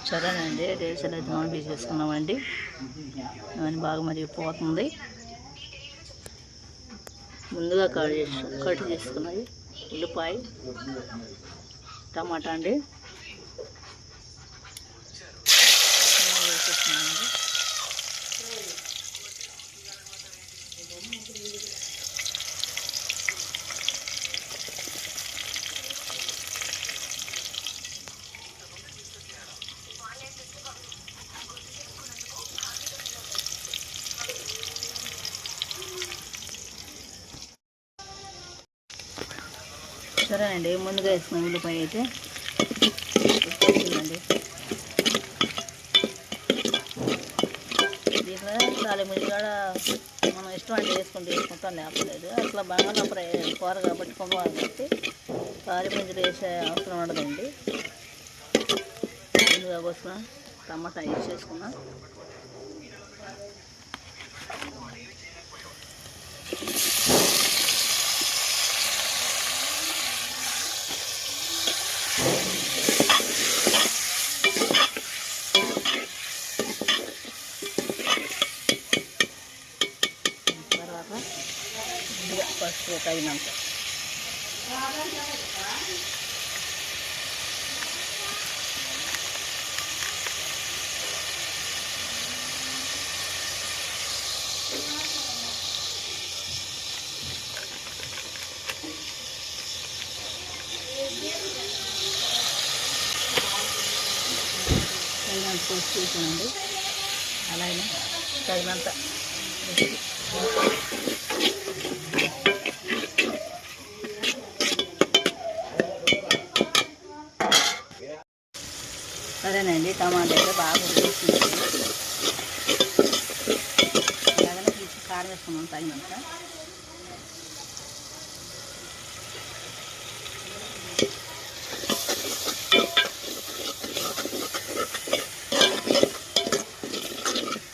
సరేనండి, రేషన్ అయితే మనం తీసేసుకున్నామండి. అవన్నీ బాగా మరిగిపోతుంది. ముందుగా కట్ చేసుకున్నది ఉల్లిపాయ, టమాటా అండి వేసేస్తున్నామండి. సరేనండి, ముందుగా వేసుకున్న ఉల్లిపాయ అయితే వచ్చిందండి. దీంట్లో తాలింపు కూడా మనం ఇష్టం అంటే తీసుకుంటాం, లేపలేదు. అసలు బంగాళదుంప కూర కాబట్టి కాబట్టి తాలింపు వేసే అవసరం ఉండదండి. ముందుగా కోసుకున్న టమాటా వేసేసుకున్నాం. తర్వాత పసుపు తగినంత, తగినంత పసుపు వేసానండి. అలాగే తగినంత సరేనండి, టమాటా అయితే బాగా ఉడికిస్తుంది. అలాగనే తీసి కారం వేసుకున్నాం తగినంత.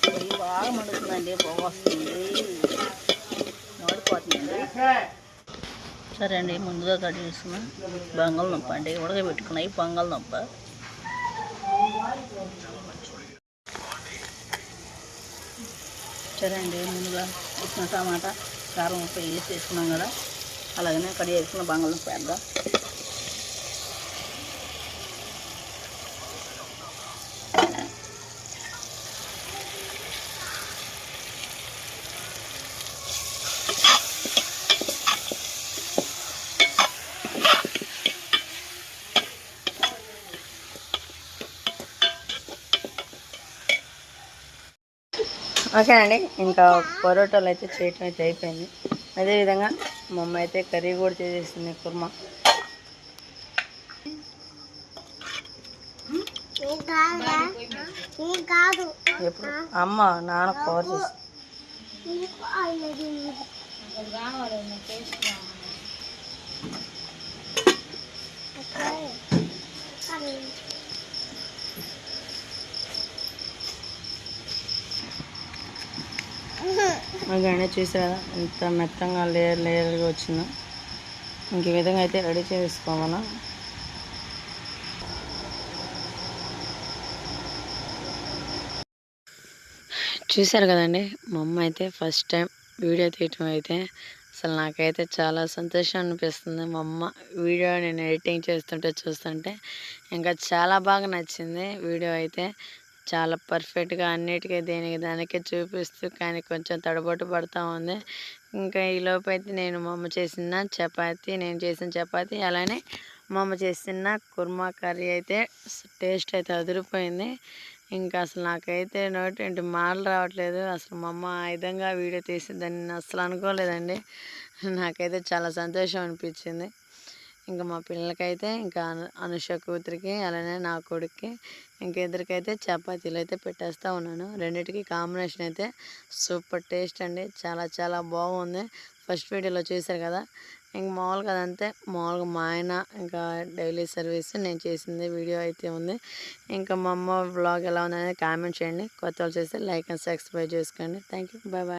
పొయ్యి బాగా మండుతుందండి, పొగ వస్తుంది, మాడిపోతుందండి. సరే అండి, ముందుగా కట్ చేసుకున్న బంగాళదుంప అండి, ఉడకబెట్టుకున్నాయి బంగాళదుంప. సరే అండి, ముందుగా వేసుకున్న టమాటా, కారం, ఉప్పు వేసి వేసుకున్నాం కదా, అలాగనే కడిగి వేసుకున్న బంగాళదుంప వేద్దాం. ఓకేనండి, ఇంకా పరోటాలు అయితే చేయటం అయితే అయిపోయింది. అదేవిధంగా మా అమ్మ అయితే కర్రీ కూడా చేసేసింది, కుర్మా. ఎప్పుడు అమ్మ నాన్న కూర చేసి అలాగే చూసారా ఎంత మెత్తంగా లేయర్గా వచ్చిందో. ఇంక ఈ విధంగా అయితే రెడీ చేసుకోమన్నా. చూశారు కదండి, మా అమ్మ అయితే ఫస్ట్ టైం వీడియో తీయటం అయితే అసలు నాకైతే చాలా సంతోషం అనిపిస్తుంది. మా అమ్మ వీడియో నేను ఎడిటింగ్ చేస్తుంటే చూస్తుంటే ఇంకా చాలా బాగా నచ్చింది. వీడియో అయితే చాలా పర్ఫెక్ట్గా అన్నిటికీ దానికే చూపిస్తూ కానీ కొంచెం తడబట్టు పడుతూ ఉంది. ఇంకా ఈలోపు అయితే నేను మా అమ్మ చేసిన చపాతీ అలానే మా అమ్మ చేసిన కుర్మా కర్రీ అయితే టేస్ట్ అయితే అదిరిపోయింది. ఇంకా అసలు నాకైతే నోటి మాటలు రావట్లేదు. అసలు మా అమ్మ ఆ విధంగా వీడియో తీసిందని నేను అసలు అనుకోలేదండి. నాకైతే చాలా సంతోషం అనిపించింది. ఇంకా మా పిల్లలకైతే ఇంకా అనుష కూతురికి అలానే నా కొడుక్కి ఇంకా ఇద్దరికైతే చపాతీలు అయితే పెట్టేస్తూ ఉన్నాను. రెండింటికి కాంబినేషన్ అయితే సూపర్ టేస్ట్ అండి, చాలా చాలా బాగుంది. ఫస్ట్ వీడియోలో చూశారు కదా. ఇంక మామూలుగా అదంతే, మామూలుగా మా ఆయన ఇంకా డైలీ సర్వీస్ నేను చేసింది వీడియో అయితే ఉంది. ఇంకా మా అమ్మ వ్లాగ్ ఎలా ఉందనేది కామెంట్ చేయండి. కొత్త వాళ్ళు చేస్తే లైక్ అండ్ సబ్స్క్రైబ్ చేసుకోండి. Thank you, bye bye.